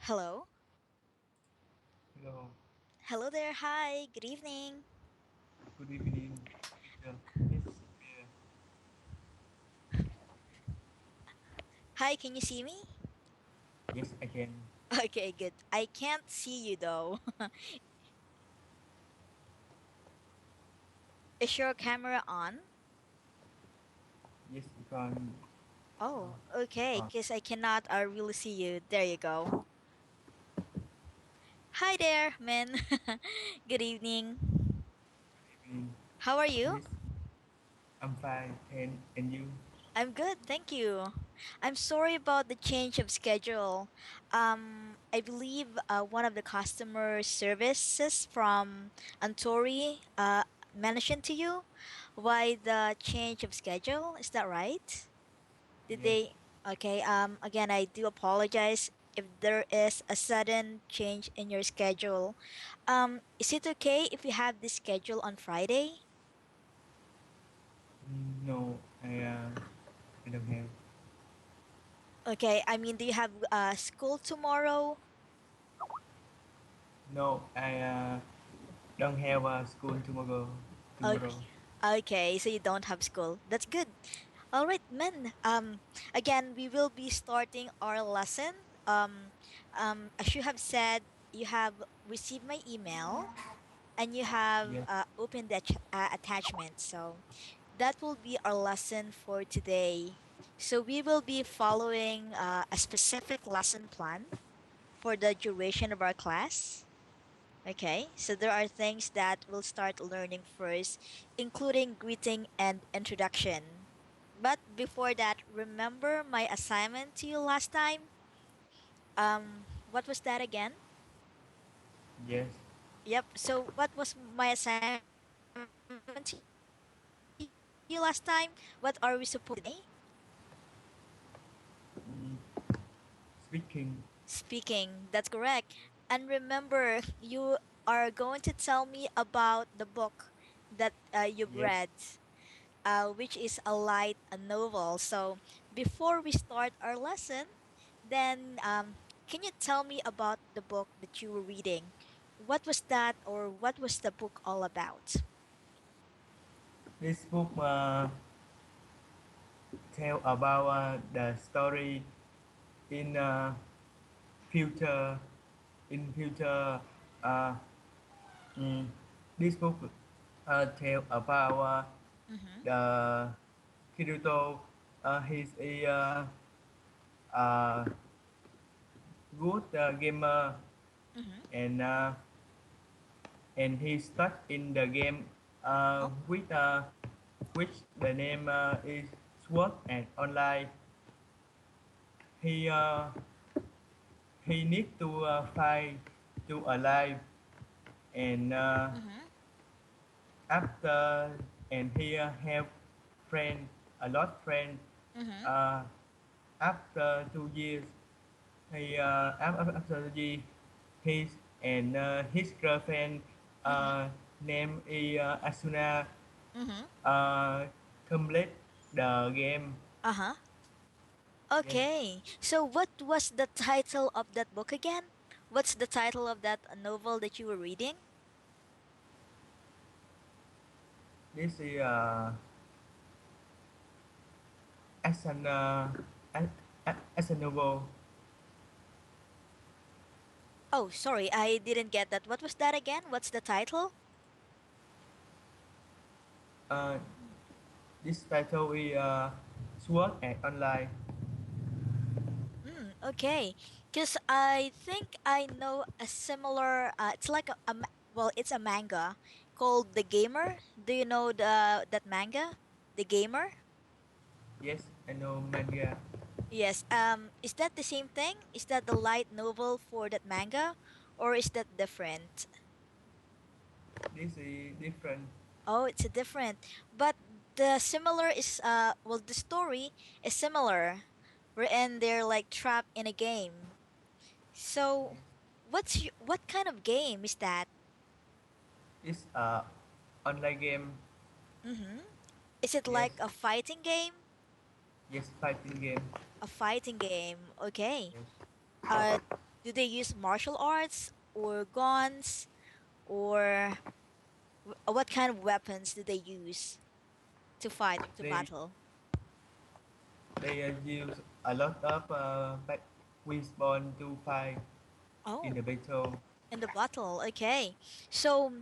Hello? Hello, Hello there. Hi. Good evening. good evening, teacher. Miss Sophia. Hi, can you see me? Yes, I can. Okay, good. I can't see you though. Is your camera on? Yes, you can. Uh, Oh, okay, uh, because I cannot really see you. There you go. Hi there, Min. Good evening. good evening, How are you? Miss. I'm fine, and you? I'm good, thank you. I'm sorry about the change of schedule. I believe one of the customer services from Antoree mentioned to you why the change of schedule. Is that right? Did Yes. they? Okay. Again, I do apologize if there is a sudden change in your schedule. Is it okay if you have this schedule on Friday? No, I don't have. Okay. I mean, do you have school tomorrow? No, I don't have school tomorrow. Okay. Tomorrow. Okay, so you don't have school. That's good. All right, men. Again, we will be starting our lesson. As you have said, you have received my email and you have Yes. opened the attachment. So that will be our lesson for today. So we will be following a specific lesson plan for the duration of our class. Okay, so there are things that we'll start learning first, including greeting and introduction. But before that, remember my assignment to you last time? What was that again? Yes. Yep. So what was my assignment to you last time? What are we supposed to do today? Mm, speaking. Speaking. That's correct. And remember, you are going to tell me about the book that you've Yes. read, which is a light a novel. So before we start our lesson, then can you tell me about the book that you were reading? What was that, or what was the book all about? This book tell about the story in future. In future, uh, mm, this book tell about Mm-hmm. the Kirito. He's a uh, good gamer, Mm-hmm. and he stuck in the game Oh. with which the name is Sword and Online. He uh, he need to fight to alive, and Mm-hmm. after, and he have friend, a lot friend. Mm-hmm. uh, After 2 years, after 2 years, his and his girlfriend Mm-hmm. named Asuna Mm-hmm. uh, complete the game. Uh-huh. Yes, Okay. So what was the title of that book again? What's the title of that novel that you were reading? this is as an as, as a novel. Oh, sorry, I didn't get that. What was that again? What's the title? uh, this title is Sword and Online. Okay. Because I think I know a similar, it's like well, it's a manga called The Gamer. Do you know that manga? The Gamer? Yes, I know manga. Yes. Is that the same thing? Is that the light novel for that manga? Or is that different? This is different. Oh, it's a different. But the similar is well, the story is similar. Wherein they're like trapped in a game. So Yes. what kind of game is that? It's online game. Mm-hmm. Is it Yes, like a fighting game? yes, fighting game. A fighting game. Okay. Yes. Uh Do they use martial arts or guns or what kind of weapons do they use to fight or to They battle? use a lot of weapons to fight in the Oh, battle. in the battle. Okay. So,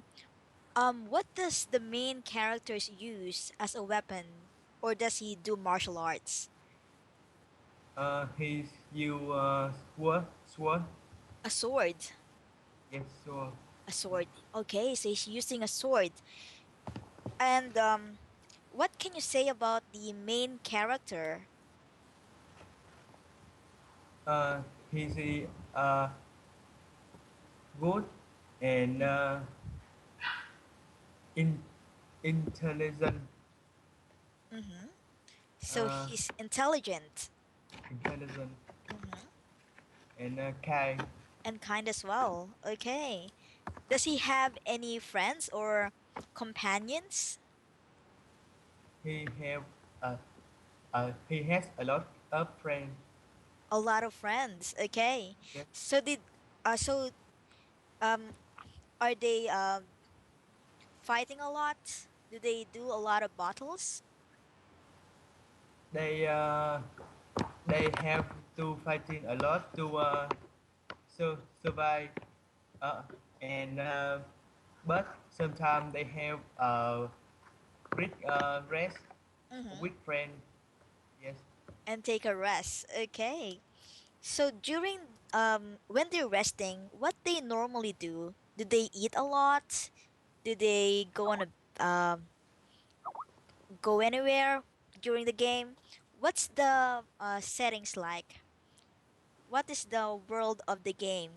what does the main characters use as a weapon, or does he do martial arts? He use sword. A sword. Yes, sword. A sword. Okay, so he's using a sword. And what can you say about the main character? Uh, he's good and Mm-hmm. in, intelligent. Mm-hmm. So Uh, he's intelligent. intelligent Mm-hmm. and kind. And kind as well. Okay. Does he have any friends or companions? He have uh, he has a lot of friends. A lot of friends. Okay. Yes. So did so um are they fighting a lot? Do they do a lot of battles? They uh, they have to fighting a lot to survive uh, and but sometimes they have great rest Mm-hmm. with friend. Yes. And take a rest. Okay. So during when they're resting, what they normally do? Do they eat a lot? Do they go on a go anywhere during the game? What's the settings like? What is the world of the game?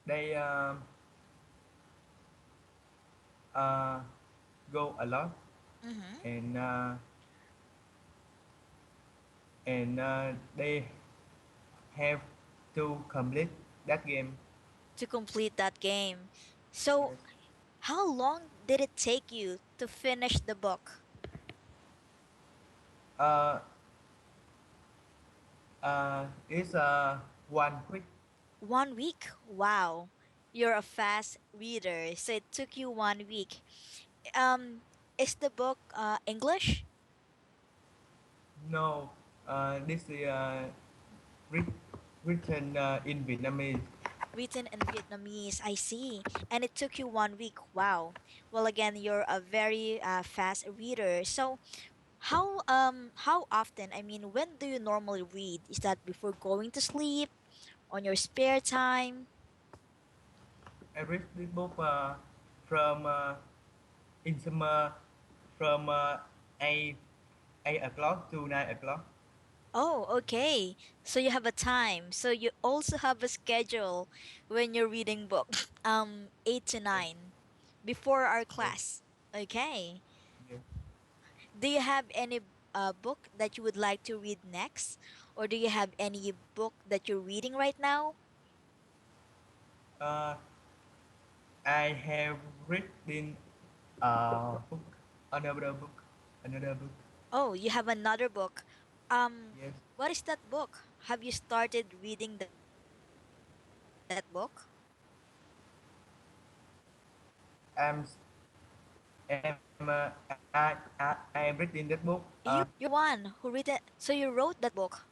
They uh, go a lot Mm-hmm. and they have to complete that game. To complete that game. So Yes. how long did it take you to finish the book? Uh, it's 1 week. 1 week? Wow. You're a fast reader. So it took you 1 week. Um, is the book English? No, this is writ- written in Vietnamese. Written in Vietnamese, I see. And it took you 1 week. Wow. Well, again, you're a very fast reader. So, how often? I mean, when do you normally read? Is that before going to sleep, on your spare time? I read this book from in summer from 8 o'clock to 9 o'clock. Oh, okay. So you have a time. So you also have a schedule when you're reading book. 8 to Yes, 9 before our yes, class. Okay. yes. Do you have any book that you would like to read next? Or do you have any book that you're reading right now? Uh, I have read in book, another book, another book. Oh, you have another book. Yes, What is that book? Have you started reading that book? I'm I am reading that book. You're the one who read it. So you wrote that book.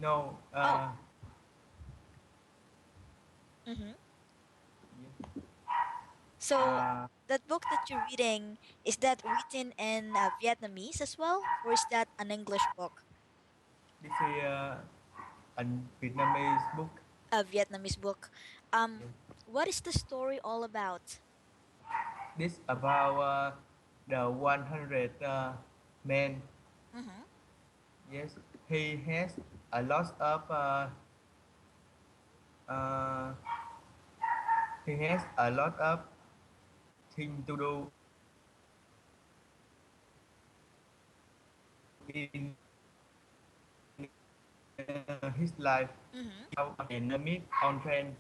No, Oh. Mm-hmm. yes, So uh, that book that you're reading, is that written in Vietnamese as well, or is that an English book? this is a Vietnamese book. A Vietnamese book. Um, Yes. what is the story all about? This about the 100 men. Mm-hmm. Yes, he has a lot of uh, he has a lot of thing to do in his life. Mm-hmm. And meet on friend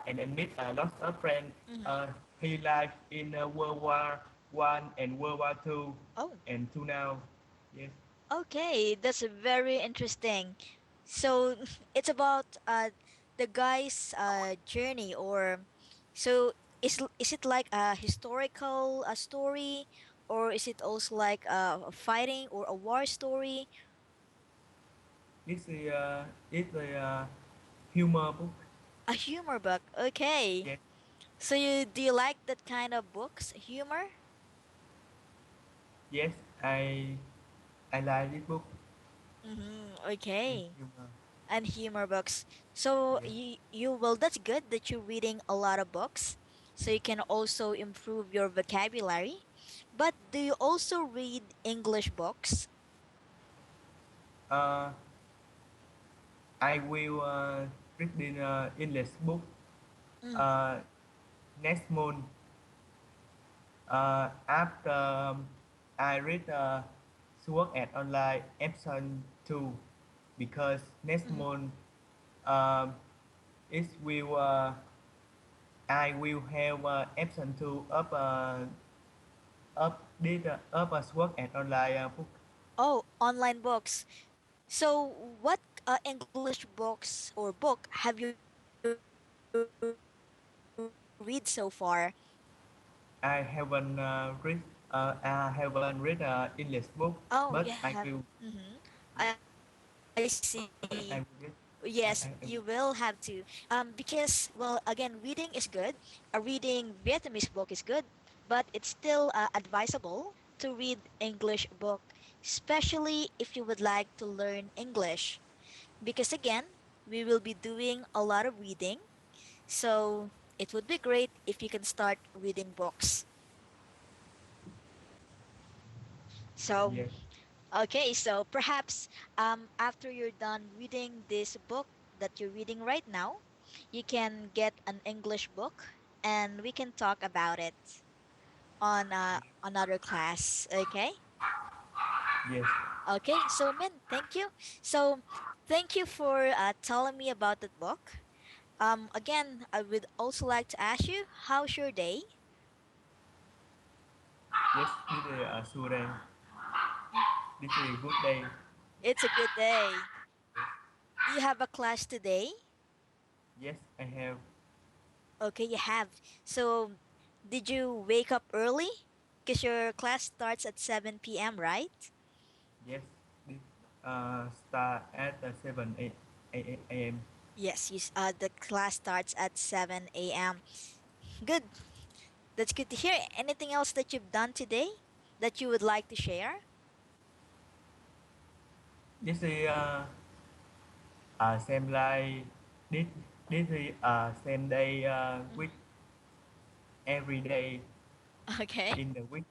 and then meet a lot of friends. Mm-hmm. He live in World War One and World War Two Oh, and two now. Yes, okay. That's very interesting. So it's about the guy's journey, or so is it like a historical story, or is it also like a fighting or a war story? It's a humor book. A humor book. Okay. Yes, So you do you like that kind of books, humor? yes, I like this book. Mm-hmm. And Okay. humor. And humor books. So Yes. you well, that's good that you're reading a lot of books, so you can also improve your vocabulary. But do you also read English books? Uh, I will read the English book Mm-hmm. uh, next month. After I read Sword at Online Episode 2 because next Mm-hmm. month um, it will I will have Episode 2 up a Sword at Online book. Oh, online books. So what English books or book have you read so far? I haven't read English book, Oh, but you I have. will. Mm-hmm. Yes, I see. but I will read. Yes, you I will will. have to. Because, well, again, reading is good. Reading Vietnamese book is good, but it's still advisable to read English book, especially if you would like to learn English. Because again, we will be doing a lot of reading, so it would be great if you can start reading books. So, Yes, okay, so perhaps after you're done reading this book that you're reading right now, you can get an English book and we can talk about it on another class, okay? yes, Okay, so Min, thank you. So, thank you for telling me about that book. Again, I would also like to ask you, how's your day? yes. This is Sudan. Mm, This is a good day. it's a good day. Do you have a class today? Yes, I have. Okay, you have. So, did you wake up early? Because your class starts at 7 p.m., right? Yes, this start at 7 a.m. Yes, the class starts at 7 a.m. Good. That's good to hear. Anything else that you've done today that you would like to share? This is same like this. This is same day with Hmm. every day Okay. in the week.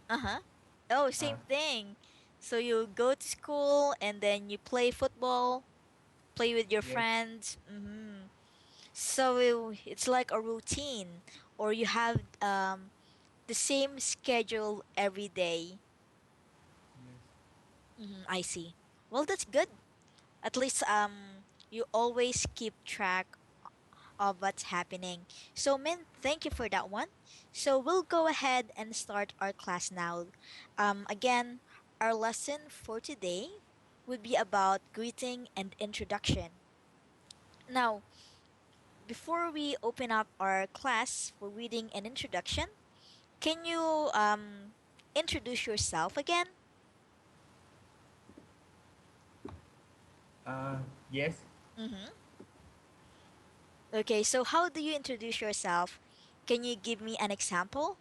Uh-huh. Oh, Uh, same thing. So you go to school and then you play football, play with your yes, friends. So it's like a routine, or you have the same schedule every day. yes, I see. Well, that's good. At least you always keep track of what's happening. So Min, thank you for that one. So we'll go ahead and start our class now. Again, our lesson for today would be about greeting and introduction. Now, before we open up our class for reading and introduction, can you introduce yourself again? uh, yes. Mm-hmm. Okay, so how do you introduce yourself? Can you give me an example?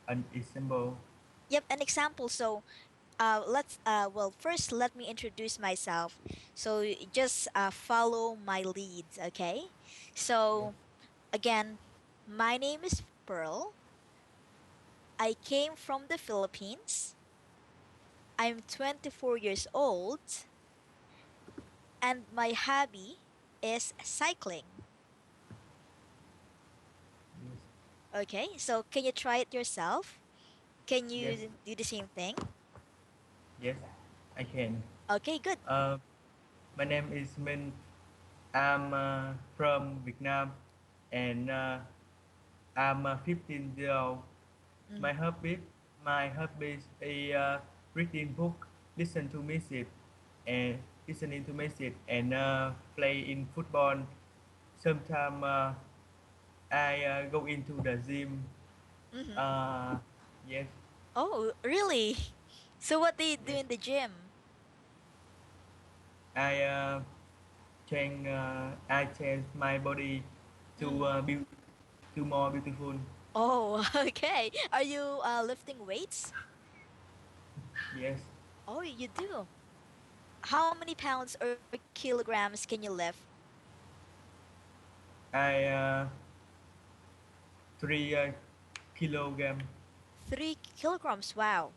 An example. Yep, an example. So, well, first let me introduce myself. So, just follow my leads, okay? Yes, So, again, my name is Pearl. I came from the Philippines. I'm 24 years old, and my hobby is cycling. yes, Okay, so can you try it yourself? Can yes, you do the same thing? yes. I can. Okay, good. Uh, my name is Min. I'm from Vietnam, and I'm 15 years old. My Mm-hmm. hobby, my hobby is reading book. listen to music and listening to music and play in football. Sometimes I go into the gym. Mm-hmm. Uh, yes, Oh, really? So what do you do yes. in the gym? I I change my body to Mm-hmm. to more beautiful. Oh, okay. Are you lifting weights? Yes, Oh, you do. How many pounds or kilograms can you lift? I 3 kilogram. 3 kilograms. Wow,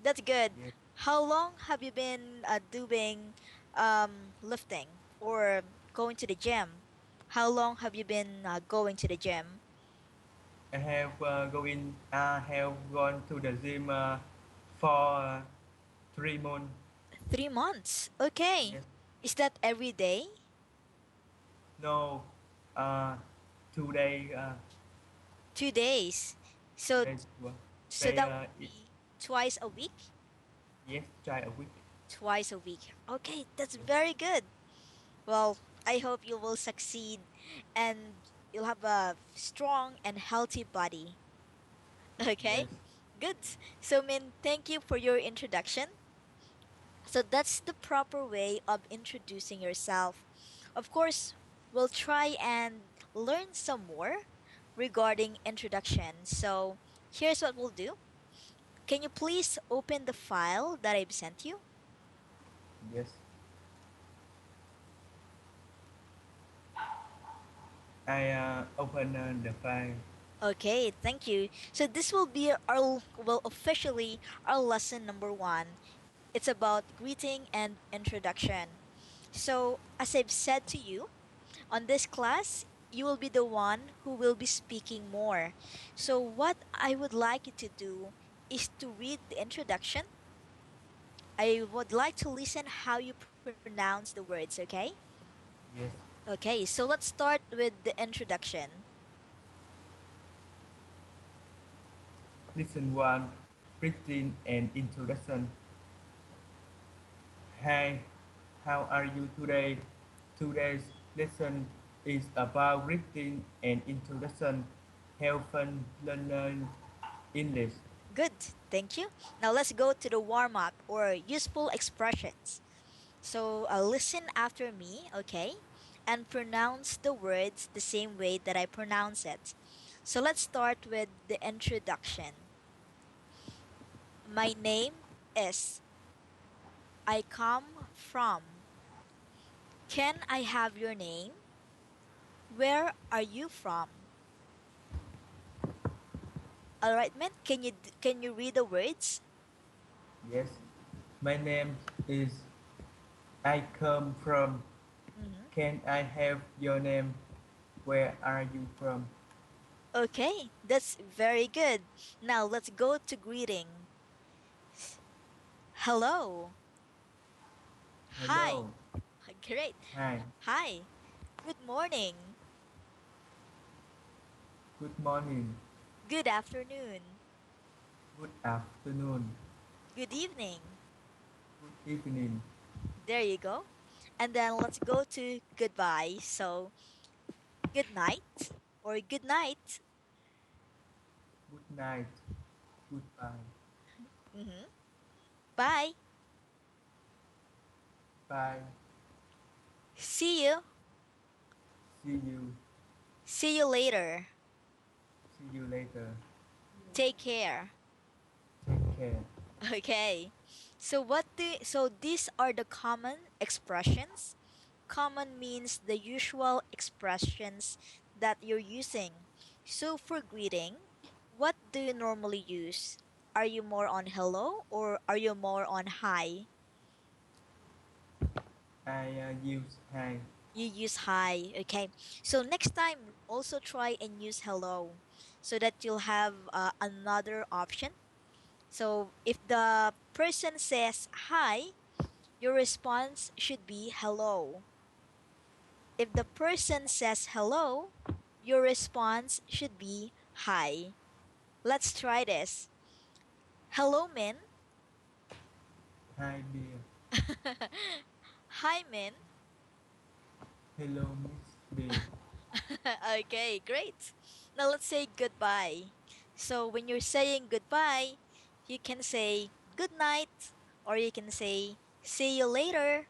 that's good. Yes, How long have you been doing lifting or going to the gym? How long have you been going to the gym? I have gone to the gym for 3 months. 3 months. Okay. Yes, Is that every day? no, uh, 2 day. 2 days. So 2 days. so They that would be twice a week? yes, try a week. Twice a week. Okay, that's very good. Well, I hope you will succeed and you'll have a strong and healthy body. Okay? Yes, Good. So, Min, thank you for your introduction. So, that's the proper way of introducing yourself. Of course, we'll try and learn some more regarding introduction. So, here's what we'll do. Can you please open the file that I've sent you? yes. I open the file. Okay, thank you. So this will be our, well, officially our lesson number one. It's about greeting and introduction. So, as I've said to you, on this class, you will be the one who will be speaking more. So, what I would like you to do is to read the introduction. I would like to listen how you pronounce the words, okay? Yes. Okay, so let's start with the introduction. Listen one, greeting and introduction. Hi, how are you today? Today's lesson is about greeting and introduction. Help fun learning English. Good, thank you. Now let's go to the warm up or useful expressions. So listen after me, okay? And pronounce the words the same way that I pronounce it. So let's start with the introduction. My name is. I come from. Can I have your name? Where are you from? All right, man. Can you read the words? Yes. My name is I come from. Mm-hmm. Can I have your name? Where are you from? Okay, that's very good. Now let's go to greeting. Hello. Hi. Hello. Great. Hi. Hi. Good morning. Good morning. Good afternoon. Good afternoon. Good evening. Good evening. There you go. And then let's go to goodbye. So, good night or good night. Good night. Goodbye. Mm-hmm. Bye. Bye. See you. See you. See you later. See you later. Take care. Take care. Okay. So these are the common expressions. Common means the usual expressions that you're using. So for greeting, what do you normally use? Are you more on hello or are you more on hi? I use hi. You use hi, okay? So next time, also try and use hello so that you'll have another option. So if the person says hi, your response should be hello. If the person says hello, your response should be hi. Let's try this. Hello, Min. Hi dear. Hi, Min. Hello Miss B. Okay, great. Now let's say goodbye. So when you're saying goodbye, you can say good night, or you can say see you later,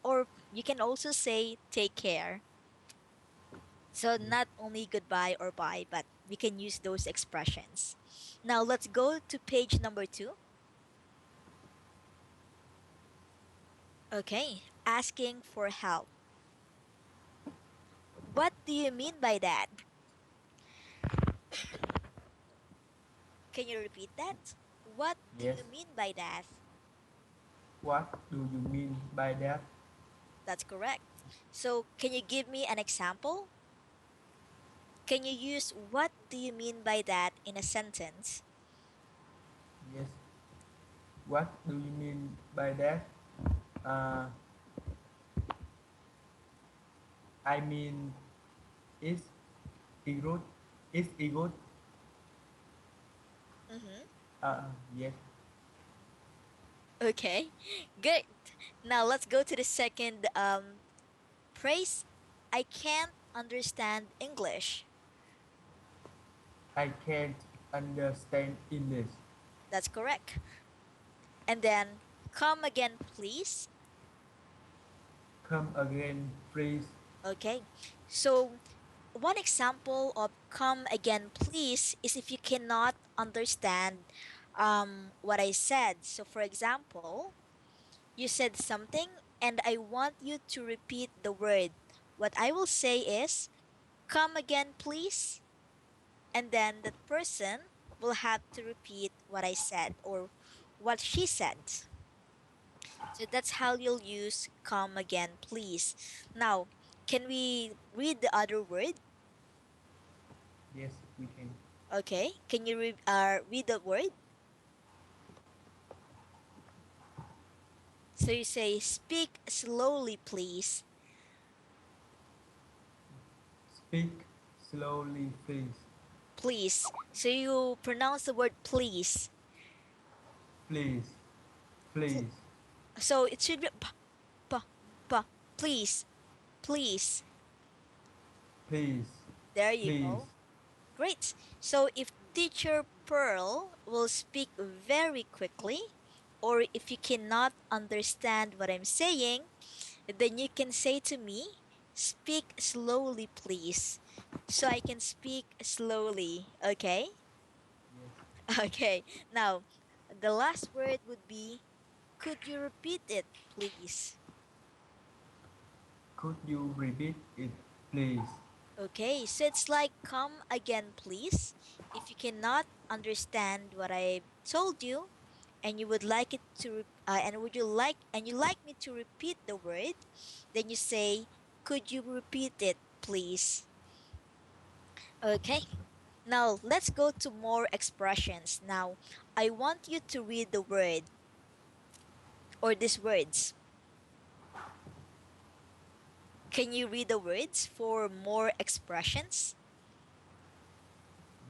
or you can also say take care. So Yes. not only goodbye or bye, but we can use those expressions. Now let's go to page number 2. Okay, asking for help. What do you mean by that? Can you repeat that? What do Yes. you mean by that? What do you mean by that? That's correct. So, can you give me an example? Can you use what do you mean by that in a sentence? Yes. What do you mean by that? Uh, I mean, is it good? Is it good? Mm-hmm. Yes. Okay, good. Now let's go to the second phrase. I can't understand English. I can't understand English. That's correct. And then come again, please. Come again, please. Okay. So one example of come again, please is if you cannot understand what I said. So for example, you said something and I want you to repeat the word. What I will say is, come again, please. And then that person will have to repeat what I said or what she said. So that's how you'll use come again, please. Now, can we read the other word? Yes, we can. Okay. Can you read the word? So you say, speak slowly, please. Speak slowly, please. Please. So you pronounce the word please. Please. Pl- Please. So it should be pa, pa, please, please. Please. There you Please. go. Great. So if teacher Pearl will speak very quickly, or if you cannot understand what I'm saying, then you can say to me, speak slowly, please. So I can speak slowly. Okay? Yes. Okay. Now, the last word would be, could you repeat it, please? Could you repeat it, please? Okay, so it's like come again, please. If you cannot understand what I told you, and you would like it to, and would you like, and you like me to repeat the word, then you say, could you repeat it, please? Okay. Now let's go to more expressions. Now I want you to read the word or these words. Can you read the words for more expressions?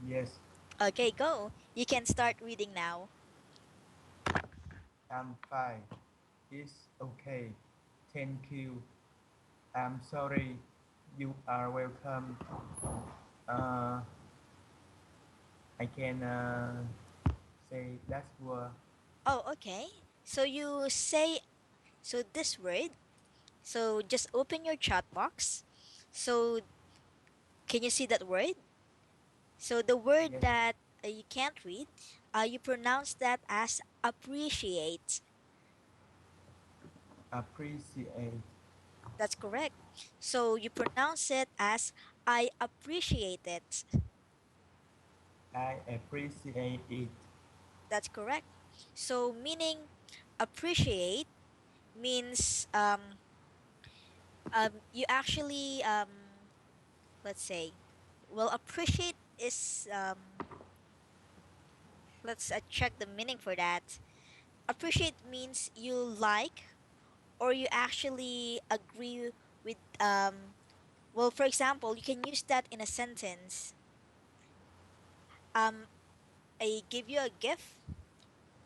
Yes. Okay, go. You can start reading now. I'm fine. It's okay. Thank you. I'm sorry. You are welcome. Uh, I can say that's word. Oh, okay. So you say, so this word, so just open your chat box. So can you see that word? So the word Yes. that you can't read, you pronounce that as appreciate. Appreciate. That's correct. So you pronounce it as I appreciate it. I appreciate it. That's correct. So meaning appreciate means you actually let's say, well, appreciate is let's check the meaning for that. Appreciate means you like or you actually agree with well, for example, you can use that in a sentence. um I give you a gift,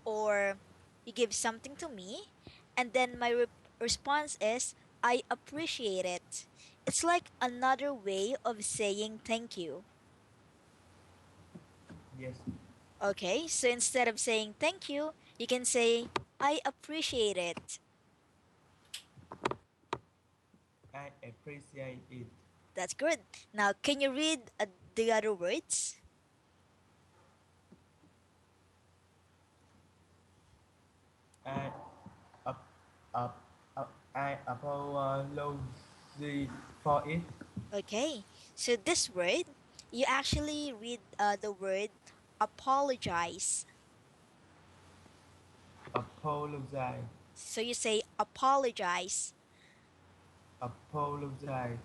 or You give something to me, and then my response is, I appreciate it. It's like another way of saying thank you. Yes. Okay, so instead of saying thank you can say, I appreciate it. I appreciate it. That's good. Now, can you read the other words? I up, I apologize for it. Okay, so this word, you actually read the word apologize. Apologize. So you say apologize. Apologize.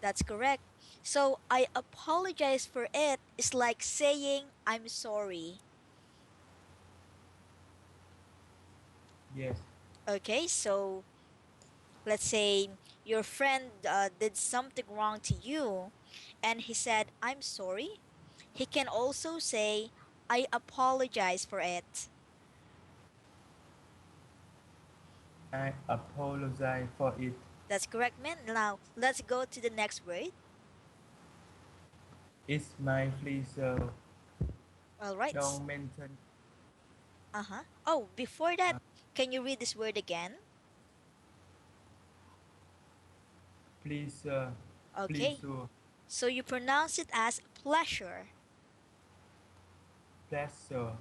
That's correct. So I apologize for it is like saying I'm sorry. Yes. Okay, so let's say your friend did something wrong to you and he said, I'm sorry. He can also say, I apologize for it. I apologize for it. That's correct, man. Now, let's go to the next word. It's my pleasure. All right. Don't mention Uh huh. Oh, before that, uh, can you read this word again? pleasure. Okay. Pleasure. So you pronounce it as pleasure. Pleasure.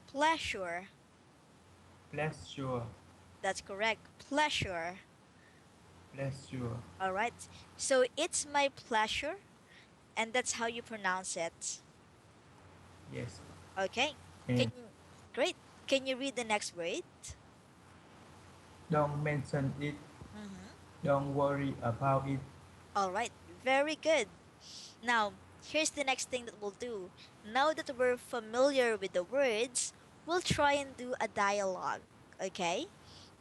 Pleasure. Pleasure. That's correct. Pleasure. Pleasure. All right. So it's my pleasure, and that's how you pronounce it. Yes. Okay. Can And you, great. Can you read the next word? don't mention it. Mm-hmm. Don't worry about it. All right. Very good. Now, here's the next thing that we'll do. Now that we're familiar with the words, we'll try and do a dialogue. Okay?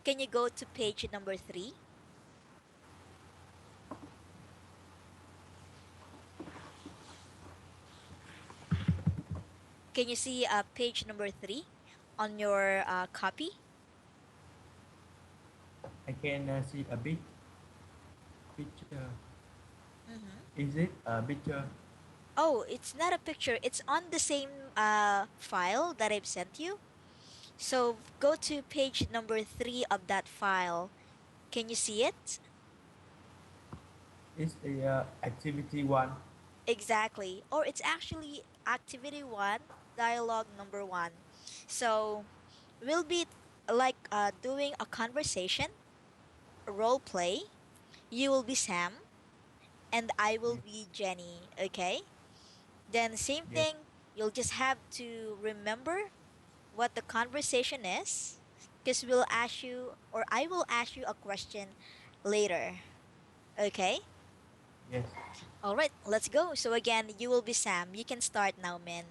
Can you go to page number 3? Can you see page number 3 on your copy? I can see a big picture. Mm-hmm. Is it a picture? Oh, it's not a picture. It's on the same file that I've sent you. So go to page number 3 of that file. Can you see it? It's a activity one. Exactly. Or it's actually activity 1, dialogue number 1. So we'll be like doing a conversation, a role play. You will be Sam and I will Yes. be Jenny, okay? Then same Yes. thing, you'll just have to remember what the conversation is because we'll ask you or I will ask you a question later. Okay? Yes. All right, let's go. So again, you will be Sam. You can start now, Min.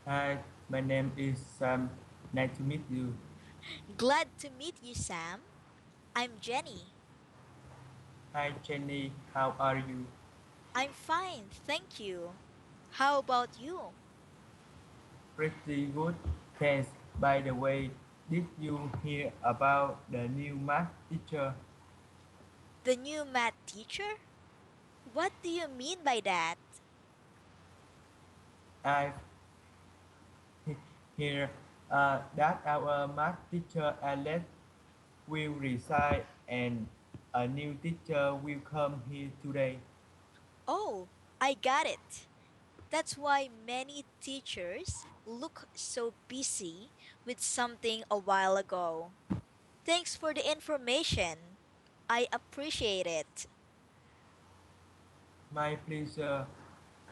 Hi, my name is Sam. Nice to meet you. Glad to meet you, Sam. I'm Jenny. Hi, Jenny. How are you? I'm fine, thank you. How about you? Pretty good. Thanks. By the way, did you hear about the new math teacher? The new math teacher? What do you mean by that? I hear that our math teacher Alex will resign and a new teacher will come here today. Oh, I got it. That's why many teachers look so busy with something a while ago. Thanks for the information. I appreciate it. My pleasure.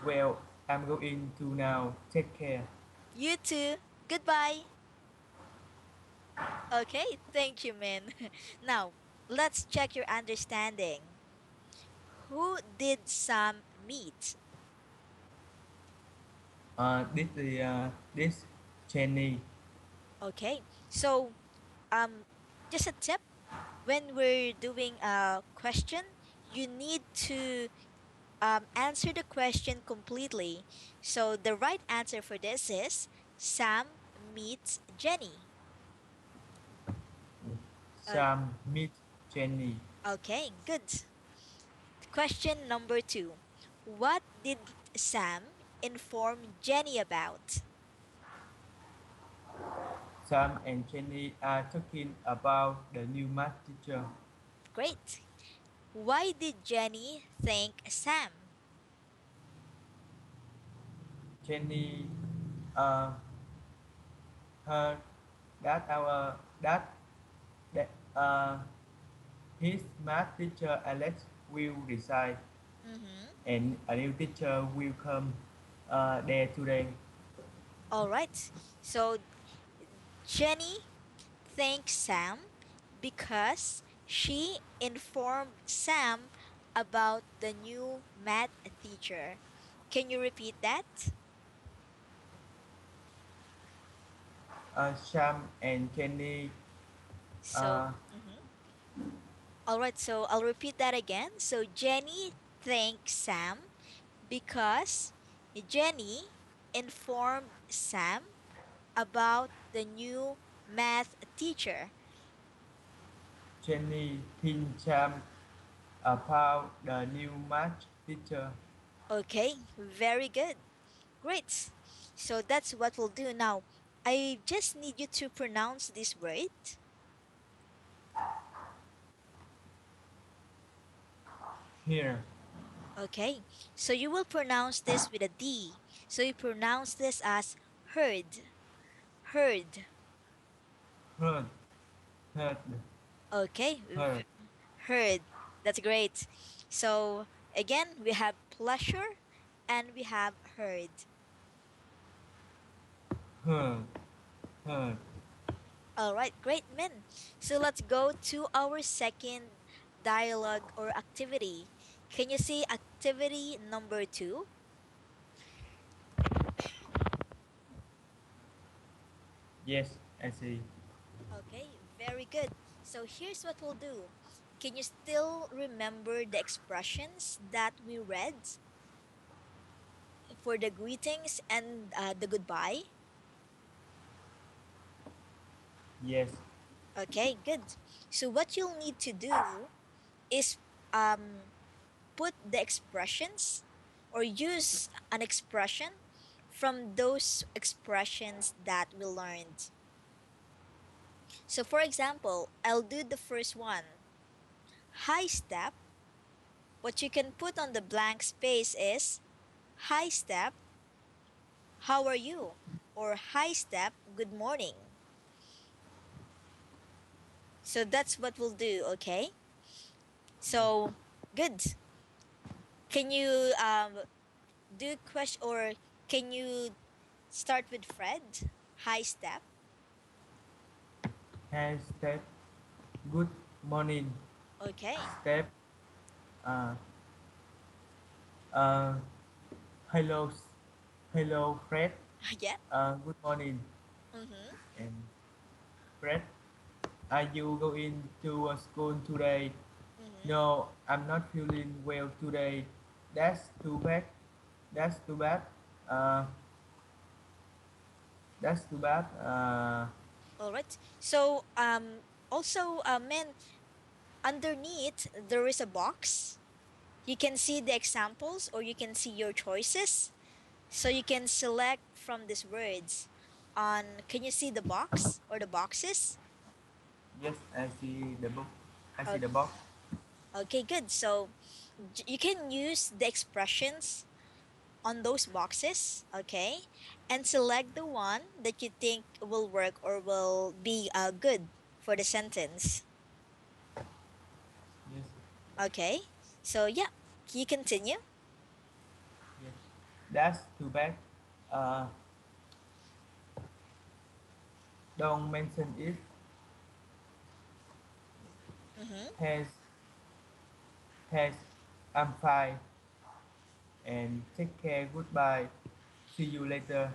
Well, I'm going to now. Take care. You too. Goodbye. Okay, thank you, Min. Now, let's check your understanding. Who did Sam meet? This Jenny. Okay, so um, just a tip when we're doing a question, you need to answer the question completely. So the right answer for this is Sam meets Jenny. Uh, Sam meets Jenny. okay, good. Question number two. What did Sam inform Jenny about? Sam and Jenny are talking about the new math teacher. Great. Why did Jenny thank Sam? Jenny uh, heard that our that his math teacher Alex will resign Mm-hmm. and a new teacher will come there today. All right. So Jenny thanked Sam because she informed Sam about the new math teacher. Can you repeat that? Sam and Jenny So, uh, mhm. All right, so I'll repeat that again. So Jenny thanked Sam because Jenny informed Sam about the new math teacher. Jenny thinks Sam about the new math teacher. Okay, very good. Great. So that's what we'll do now. I just need you to pronounce this word. Here, Okay. So you will pronounce this with a D. So you pronounce this as heard. Heard. heard, heard, Okay. heard, Heard. That's great. So again, we have pleasure and we have heard. heard, heard. All right, great men. So let's go to our second dialogue or activity. Can you see activity number two? Yes, I see. Okay, very good. So here's what we'll do. Can you still remember the expressions that we read for the greetings and the goodbye? Yes, Okay, good. So what you'll need to do is um put the expressions or use an expression from those expressions that we learned. So for example, I'll do the first one. High step. What you can put on the blank space is hi step, how are you? Or hi step, good morning. So that's what we'll do, okay? So good. Can you do question or can you start with Fred? Hi step. has step. Good morning. Okay. Step. Uh, uh, hello, hello, Fred. Yeah. Good morning. Mm-hmm. And Fred, are you going to school today? Mm-hmm. No, I'm not feeling well today. That's too bad. That's too bad. Uh, that's too bad. All right. So also men underneath there is a box. You can see the examples or you can see your choices. So you can select from these words. On can you see the box or the boxes? yes, I see the book. I see O- the box. Okay, good. So you can use the expressions on those boxes, okay? And select the one that you think will work or will be good for the sentence. Yes, Okay? So yeah, you continue. yes. That's too bad. Uh, don't mention it. Mm-hmm. Has has. I'm fine. And take care. Goodbye. See you later.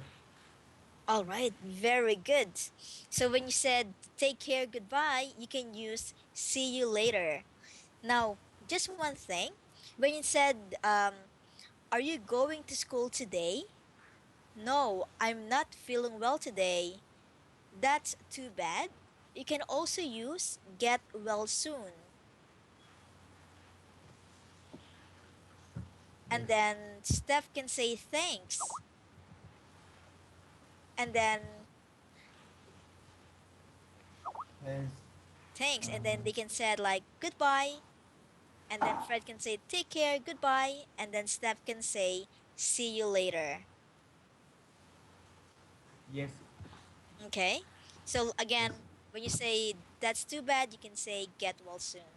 All right, very good. So when you said take care, goodbye, you can use see you later. Now, just one thing. When you said, are you going to school today? No, I'm not feeling well today. That's too bad. you can also use get well soon. And Yes. then Steph can say thanks. And then Thanks. thanks. And then they Uh, can say like goodbye. And then Fred can say take care, goodbye. And then Steph can say see you later. yes. Okay. So Yes. again, when you say that's too bad, you can say get well soon.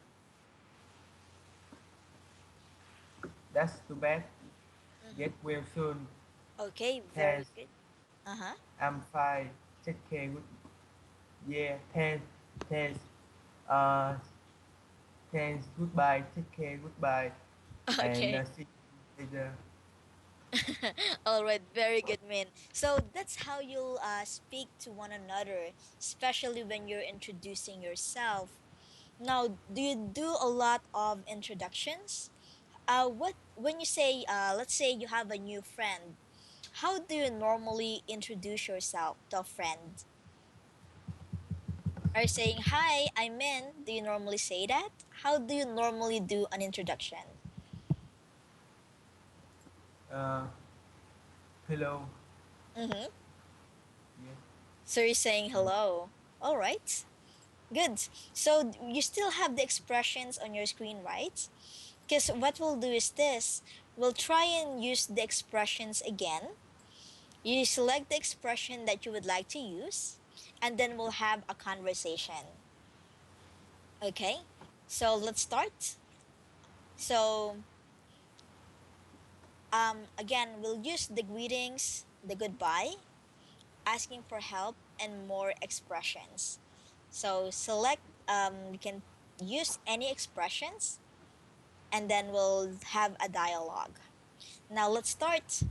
That's too bad. Mm-hmm. Get well soon. Okay, very Thanks. good. Uh-huh. I'm fine. Take care. Good. Yeah. Thanks. Thanks. Uh, thanks. Goodbye. Take care. Goodbye. And Okay. see you later. All right, very good, Min. So that's how you'll speak to one another, especially when you're introducing yourself. Now, do you do a lot of introductions? What when you say, let's say you have a new friend, how do you normally introduce yourself to a friend? Are you saying hi, I'm Min? Do you normally say that? How do you normally do an introduction? Uh, hello. Mm-hmm. Yes. So you're saying Uh, hello. All right. Good. So you still have the expressions on your screen, right? Because what we'll do is this. We'll try and use the expressions again. You select the expression that you would like to use, and then we'll have a conversation. Okay? So let's start. So again, we'll use the greetings, the goodbye, asking for help, and more expressions. So select you can use any expressions and then we'll have a dialogue. Now let's start.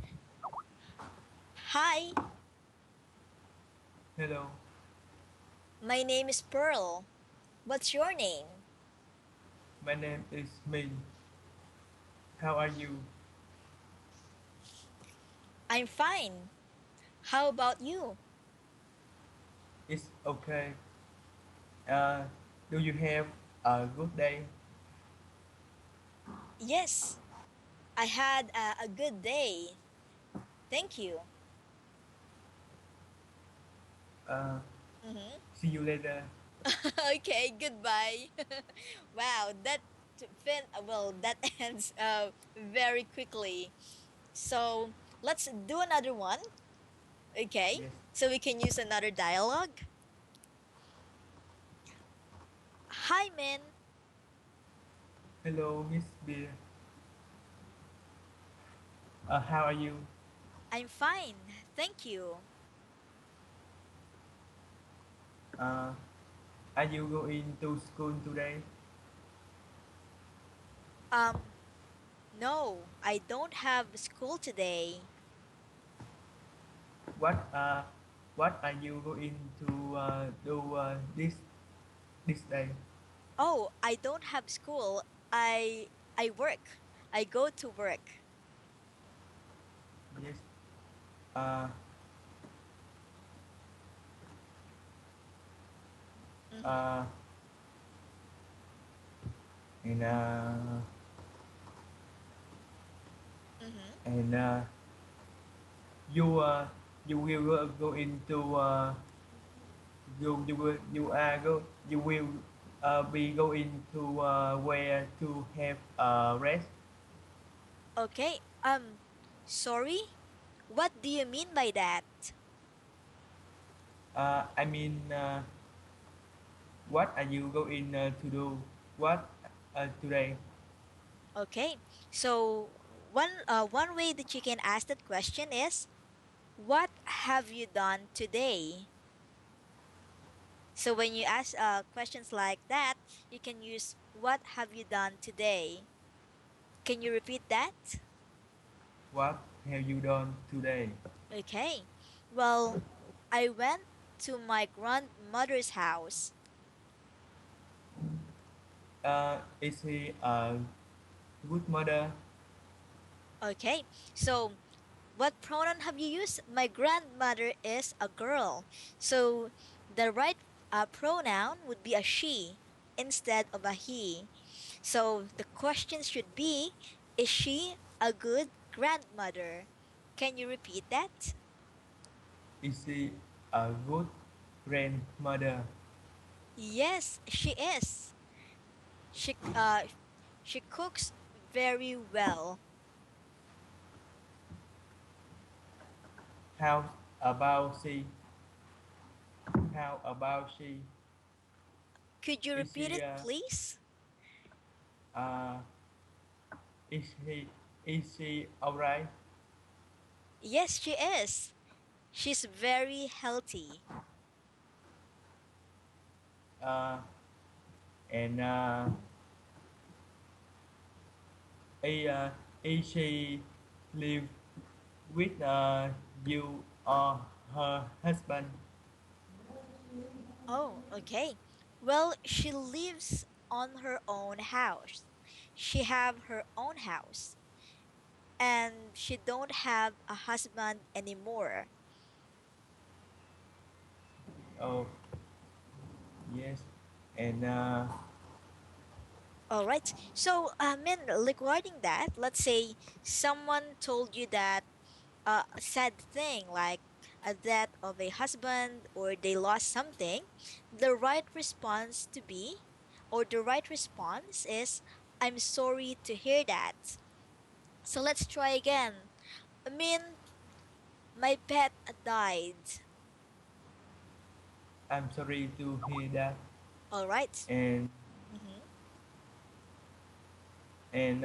Hi, hello. my name is Pearl. What's your name? My name is Min. How are you? I'm fine. How about you? It's okay. Uh, do you have a good day? Yes, I had a good day. Thank you. Uh, Mm-hmm. see you later. Okay, goodbye. Wow, that ends very quickly. So let's do another one. Okay, Yes. so we can use another dialogue. Hi, Min. Hello, Miss Beer. How are you? I'm fine. Thank you. Uh, are you going to school today? Um, no, I don't have school today. What what are you going to do this day? Oh, I don't have school. I work. I go to work. Yes. Uh, Mm-hmm. uh, and Mm-hmm. and you you will go into you will be going to where to have rest. Okay. Sorry. What do you mean by that? I mean, what are you going to do? What today? Okay. So one way that you can ask that question is, what have you done today? So when you ask questions like that, you can use what have you done today? Can you repeat that? What have you done today? Okay. Well, I went to my grandmother's house. Is he a good mother? Okay. So what pronoun have you used? My grandmother is a girl. So the right A pronoun would be a she instead of a he. So the question should be, is she a good grandmother? Can you repeat that? Is she a good grandmother? Yes, she is. She cooks very well. How about she? How about she? Could you Is repeat she it, please? uh is he is she alright? Yes, she is. She's very healthy. Uh and is, is she live with you or her husband? Oh, okay. Well, she lives on her own house. She have her own house and she don't have a husband anymore. Oh yes. And All right. So, I mean, regarding that, let's say someone told you that a sad thing like a death of a husband or they lost something, the right response to be or the right response is, I'm sorry to hear that. So let's try again. I mean, my pet died. I'm sorry to hear that. All right. And Mm-hmm. and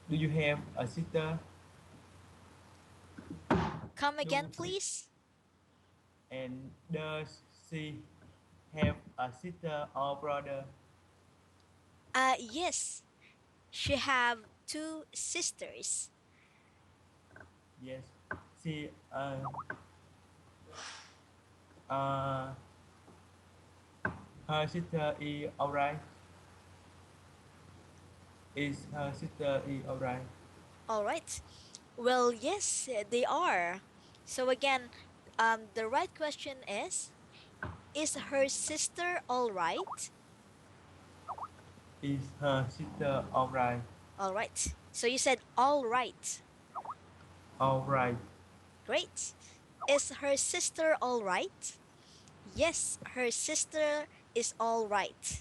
do you have a sister? Come again, Do please. and does she have a sister or brother? Yes, she have two sisters. Yes. She uh her sister is alright. Is her sister is alright? All right. Well, yes, they are. So again, the right question is her sister all right? Is her sister alright? All right. So you said all right. Alright. Great. Is her sister all right? Yes, her sister is all right.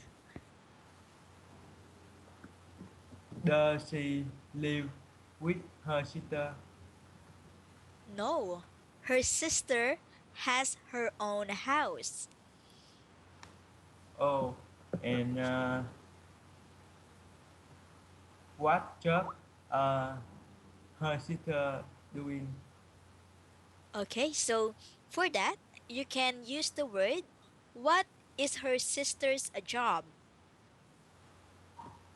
Does she live with her sister? No, her sister has her own house. Oh, and what job uh her sister doing? Okay, so for that, you can use the word what is her sister's job?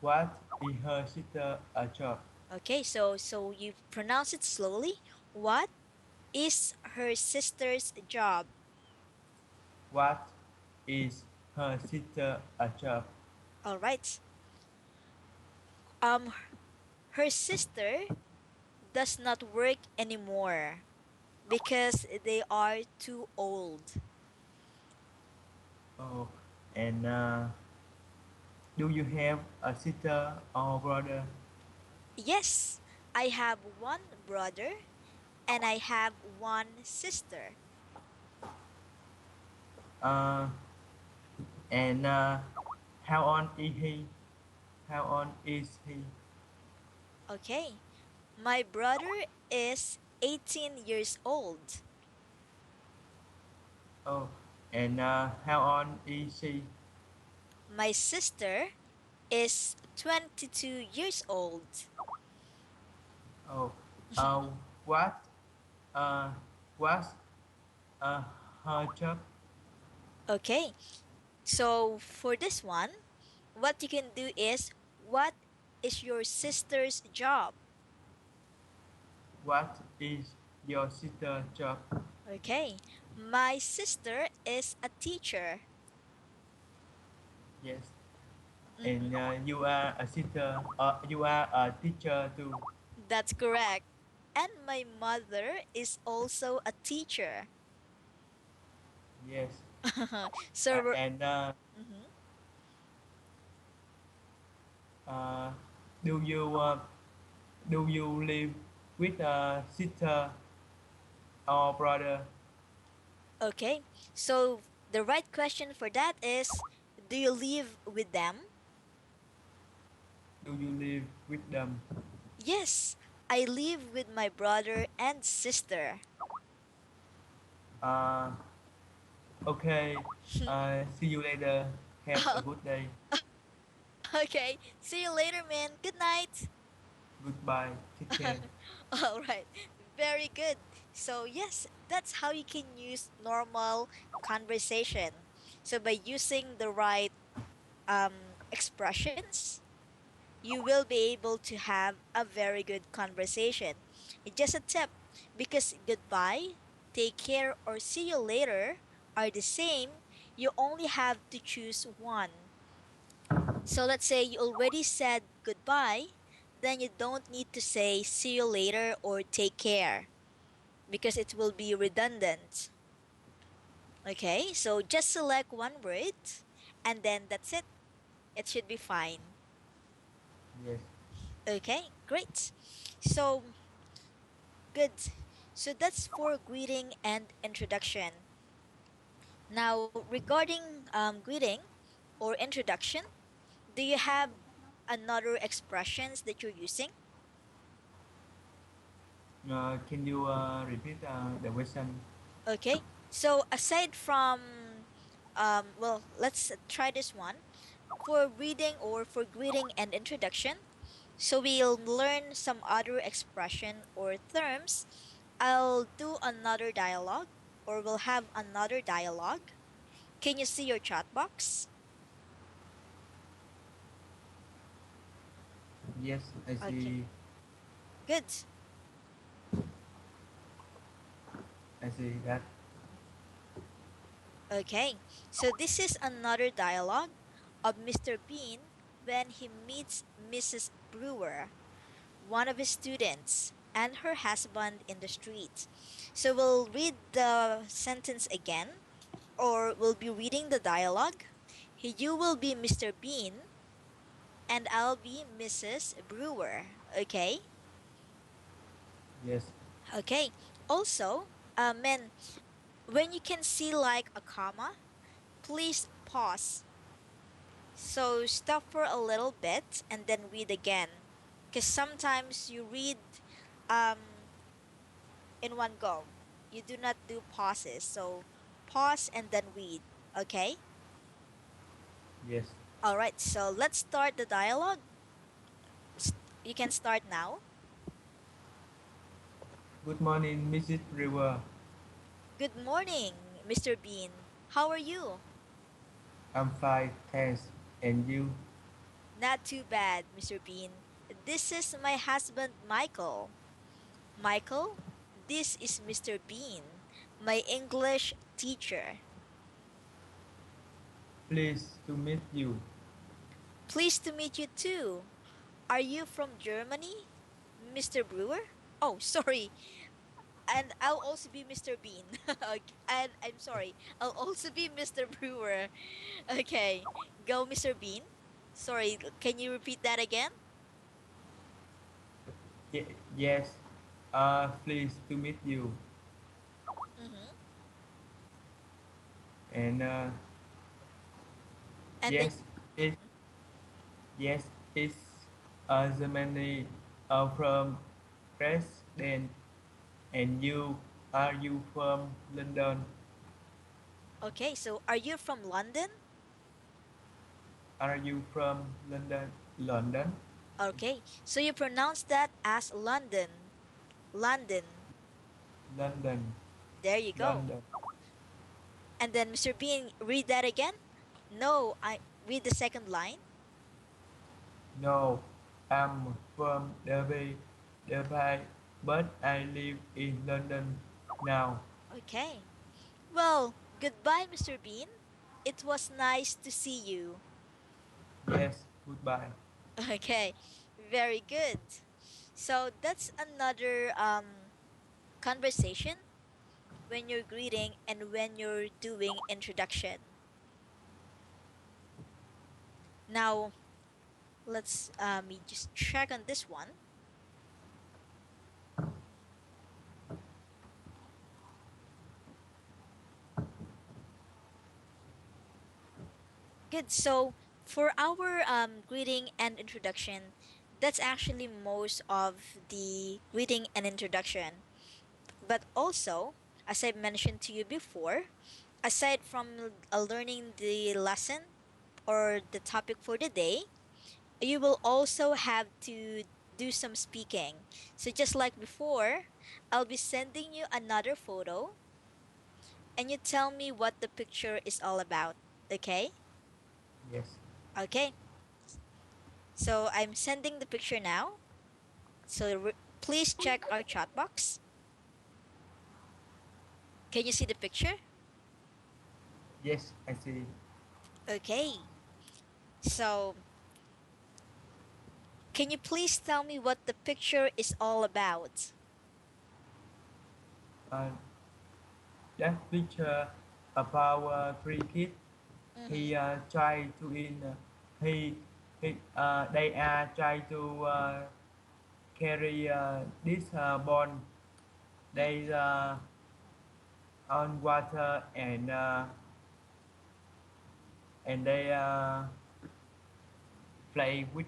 What is her sister a job? Okay, so you pronounce it slowly. What is her sister's job? What is her sister a job? All right. Um her sister does not work anymore because they are too old. Oh, and do you have a sister or brother? Yes, I have one brother and I have one sister. Uh, and how old is he? How old is he? Okay. My brother is 18 years old. Oh, and how old is she? My sister is 22 years old. Oh, uh, what uh, was uh, her job? Okay. So for this one, what you can do is what is your sister's job? What is your sister job? Okay. My sister is a teacher. Yes, Mm-hmm. and you are a sister. You are a teacher too. That's correct. And my mother is also a teacher. Yes. So, And mhm. uh, do you do you live with a sister or brother? Okay. So the right question for that is, do you live with them? Do you live with them? Yes, I live with my brother and sister. Uh, okay. See you later. Have a good day. Okay. See you later, man. Good night. Goodbye. Take care. All right. Very good. So, yes, that's how you can use normal conversation. So, by using the right expressions, you will be able to have a very good conversation. Just a tip, because goodbye, take care, or see you later are the same, you only have to choose one. So let's say you already said goodbye, then you don't need to say see you later or take care because it will be redundant. Okay, so just select one word and then that's it. It should be fine. Yes. Okay, great. So good. So that's for greeting and introduction. Now, regarding greeting or introduction, do you have another expressions that you're using? Can you repeat the question? Okay. So aside from well, let's try this one. For reading or for greeting and introduction, so we'll learn some other expression or terms. I'll do another dialogue or we'll have another dialogue. Can you see your chat box? Yes, I Okay. see. Good. I see that. Okay. So this is another dialogue of Mr. Bean when he meets Mrs. Brewer, one of his students, and her husband in the street. So we'll read the sentence again, or we'll be reading the dialogue. You will be Mr. Bean, and I'll be Mrs. Brewer. Okay? Yes. Okay. Also, men, when you can see like a comma, please pause. So stop for a little bit and then read again. Because sometimes you read um in one go. You do not do pauses. So pause and then read. Okay? Yes. All right. So let's start the dialogue. You can start now. Good morning, Mrs. River. Good morning, Mr. Bean. How are you? I'm fine, thanks. And you? Not too bad, Mr. Bean. This is my husband, Michael. Michael, this is Mr. Bean, my English teacher. Pleased to meet you. Pleased to meet you too. Are you from Germany, Mr. Brewer? Oh, sorry. And I'll also be Mr. Bean. Okay, and I'm sorry. I'll also be Mr. Brewer. Okay. Go, Mr. Bean. Sorry, can you repeat that again? Yes. Pleased to meet you. Mm-hmm. And And then, yes, it yes, it's Germany from Dresden. And you, are you from London? okay, so are you from London? Are you from London? London? Okay, so you pronounce that as London. London. London. There you go. London. And then, Mr. Bean, read that again? No, I read the second line. No, I'm from Derby, but I live in London now. Okay. Well, goodbye, Mr. Bean. It was nice to see you. Yes, goodbye. Okay, very good. So that's another conversation when you're greeting and when you're doing introduction. Now, let's me just check on this one. Good. So for our greeting and introduction, that's actually most of the greeting and introduction. But also, as I mentioned to you before, aside from learning the lesson or the topic for the day, you will also have to do some speaking. So just like before, I'll be sending you another photo and you tell me what the picture is all about. Okay? Yes. Okay. So I'm sending the picture now. So please check our chat box. Can you see the picture? Yes, I see. Okay. So can you please tell me what the picture is all about? Uh, that picture about three kids. Mm-hmm. He try to in he they are try to carry this ball. They Mm-hmm. on water and they play with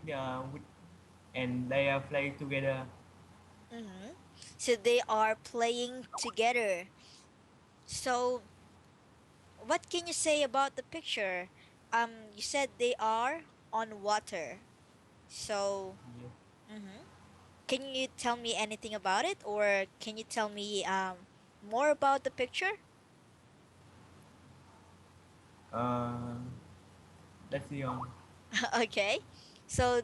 and they play together. Mm-hmm. So they are playing together. So what can you say about the picture? You said they are on water. So, Yeah. mm-hmm. Can you tell me anything about it, or can you tell me more about the picture? Uh, let's see on. Okay. So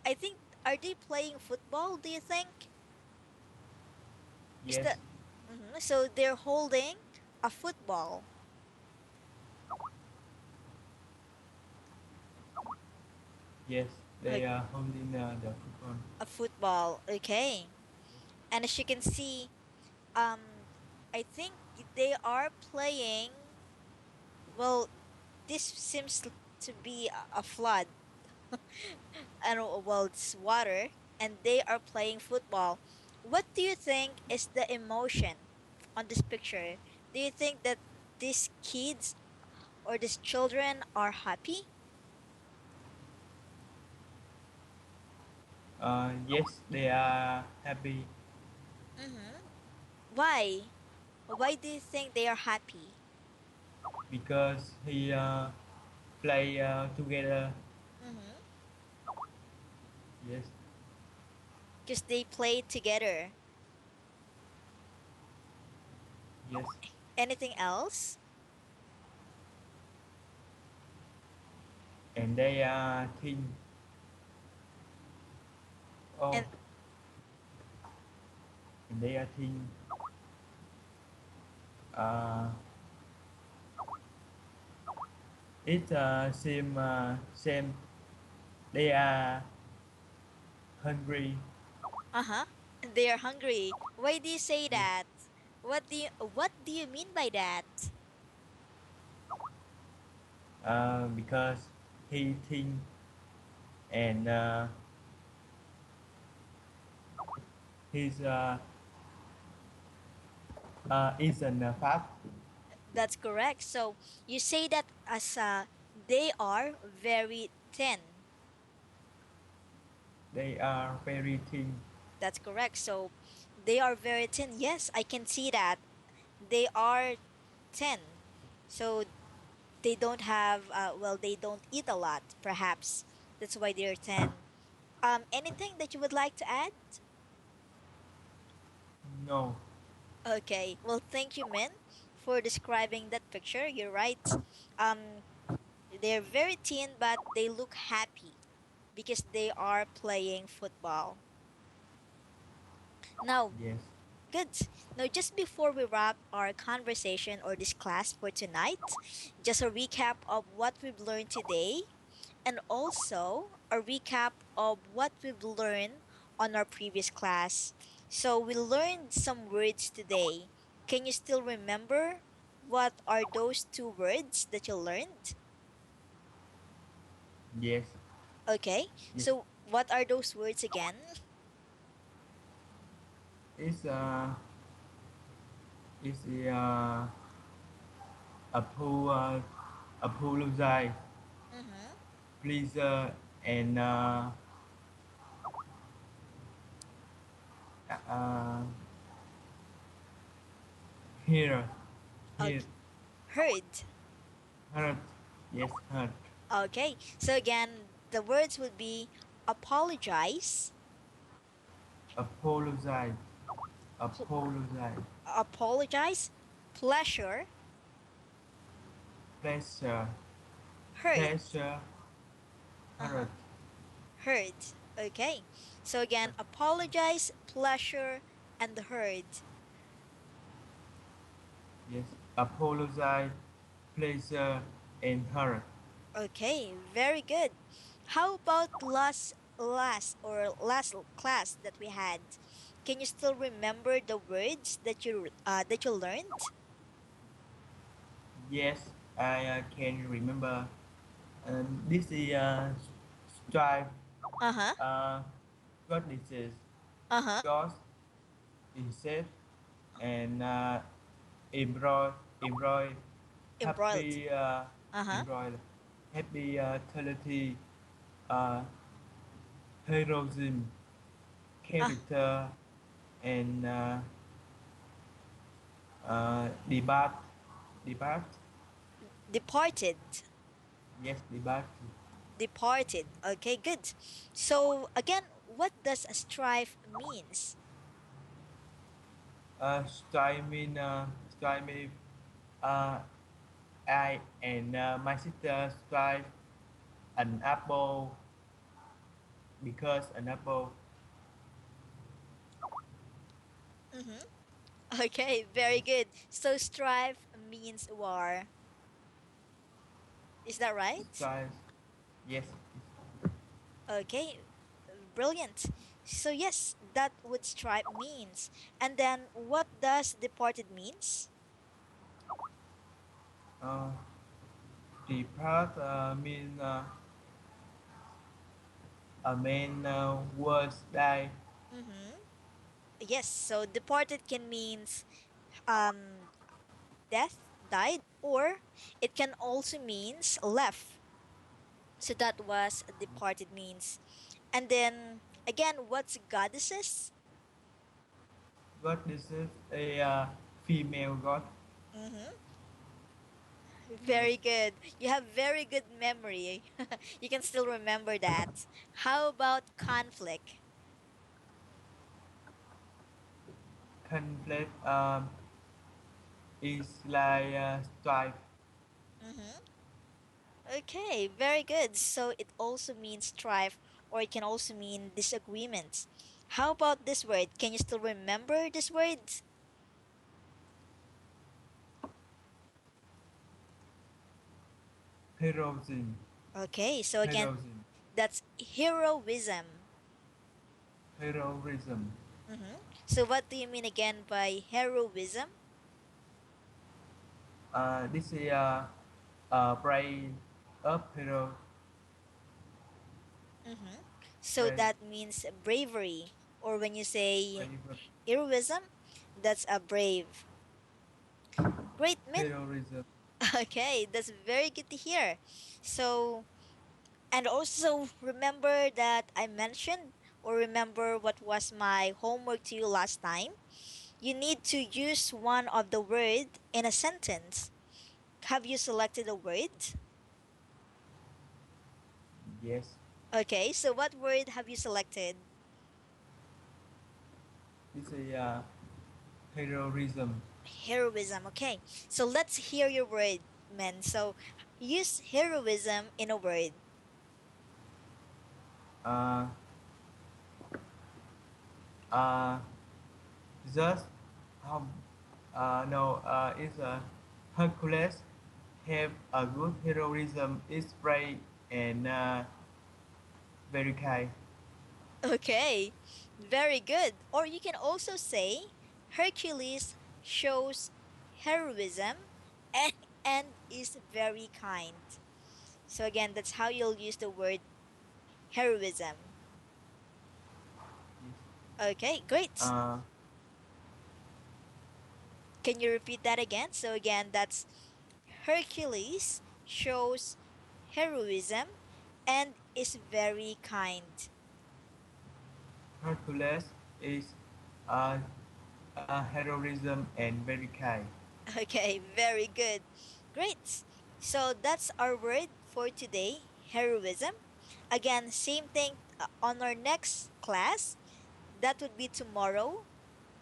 I think, are they playing football, do you think? Is Yes, that So they're holding a football. yes, they Like are holding the football. a football. Okay. And as you can see, um I think they are playing, well, this seems to be a flood. And well, it's water and they are playing football. What do you think is the emotion on this picture? Do you think that these kids or these children are happy? Yes, they are happy Mm-hmm. Why? Why do you think they are happy? because he play together. Mm-hmm. Yes, Because they play together. yes, Anything else? and they are think. Oh, And and they are think. Uh, it same. They are hungry uh-huh. They are hungry. Why do you say that? What do you mean by that? because he think and his isn't fat. That's correct. So you say that as they are very thin. They are very thin. That's correct. So they are very thin. Yes, I can see that. They are thin. So they don't have well, they don't eat a lot, perhaps. That's why they're thin. Anything that you would like to add? No, Okay. Well, thank you, Min, for describing that picture. You're right. Um, they're very thin, but they look happy because they are playing football. Now, yes. good. Now, just before we wrap our conversation or this class for tonight, just a recap of what we've learned today and also a recap of what we've learned on our previous class. So, we learned some words today. Can you still remember what are those two words that you learned? Yes. Okay, Yes. so what are those words again? It's apologize, Mm-hmm. pleasure, and uh, here, here, Okay, heard. hurt. Yes, hurt. Okay, so again, the words would be apologize, Apologize, pl- apologize, apologize, pleasure, pleasure, heard. pleasure, Uh-huh. hurt. Heard. Okay, so again, apologize, pleasure, and heard. Yes, apologize, pleasure, and hurt. Okay, very good. How about last class that we had? Can you still remember the words that you learned? Yes, I can remember. This is strive, Uh-huh. uh, goddesses, Uh-huh. gods, is and embroid, embroid, Embroiled. happy, Uh-huh. embroid, happy, 30, uh, heroism, Ah, character, and debate, debate, departed. yes, debate, Departed. Okay, good. So again, what does a strife means? strive me, uh, I and my sister strive an apple because an apple. Mm-hmm. Okay, very Yes, good. So strife means war. Is that right? strive, yes, Okay, brilliant. So yes, that what stripe means. And then what does departed means? uh, depart mean a man was die. Mm-hmm. Yes, so departed can means um death, died, or it can also means left. So that was departed means. And then again, what's goddesses? God this is a female god. Mm-hmm. Yes, Very good. You have very good memory. You can still remember that. How about conflict? conflict is like strife. Mm-hmm. Okay, very good. So it also means strife, or it can also mean disagreements. How about this word? Can you still remember this word? Heroism, Okay, so again, heroism, that's heroism. heroism. Mm-hmm. So what do you mean again by heroism? This is brave up hero, Mm-hmm. So brave, that means bravery, or when you say brave heroism, that's a brave. Great, Min. heroism. Okay, that's very good to hear. So, and also remember that I mentioned, or remember what was my homework to you last time. You need to use one of the word in a sentence. Have you selected a word? Yes, Okay, so what word have you selected? this is heroism. Heroism. Okay, so let's hear your word, men. So use heroism in a word. Uh, uh, just how no it's a Hercules have a good heroism is brave and very kind. Okay, very good. Or you can also say Hercules shows heroism and, and is very kind. So again, that's how you'll use the word heroism. Okay, great. uh, Can you repeat that again? So again, that's Hercules shows heroism and is very kind. Hercules is uh, heroism and very kind. Okay, very good. Great. So that's our word for today, heroism. Again, same thing on our next class. That would be tomorrow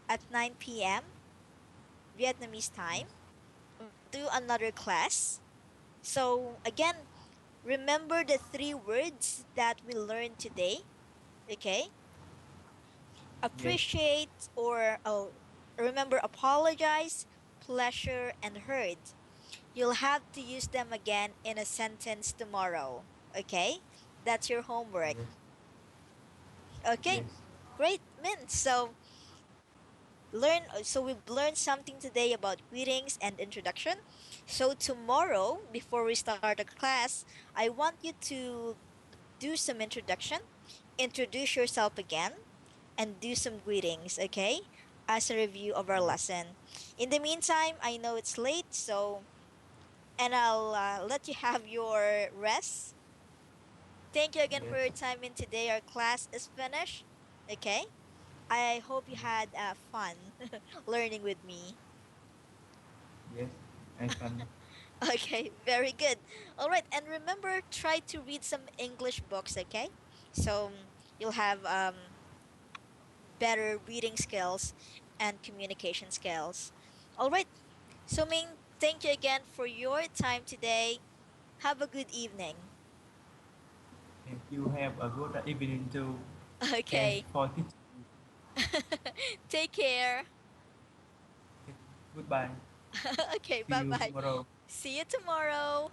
at 9 p.m. Vietnamese time. Yes, We'll do another class. So again, remember the three words that we learned today. Okay? yes, Appreciate or remember apologize, pleasure, and heard. You'll have to use them again in a sentence tomorrow. Okay? That's your homework. yes, Okay, yes, great, Min. So we've learned something today about greetings and introduction. So tomorrow, before we start the class, I want you to do some introduction, introduce yourself again, and do some greetings, okay? As a review of our yes. lesson. In the meantime, I know it's late, and I'll let you have your rest. Thank you again for Yes, your time in today. Our class is finished, okay? I hope you yes, had fun learning with me. yes, and fun. Okay, very good. All right, and remember, try to read some English books, okay? So you'll have better reading skills and communication skills. All right, so Ming, thank you again for your time today. Have a good evening. And you have a good evening too. Thanks Okay, for teaching. take care. Goodbye. Okay, See bye you bye. tomorrow. See you tomorrow.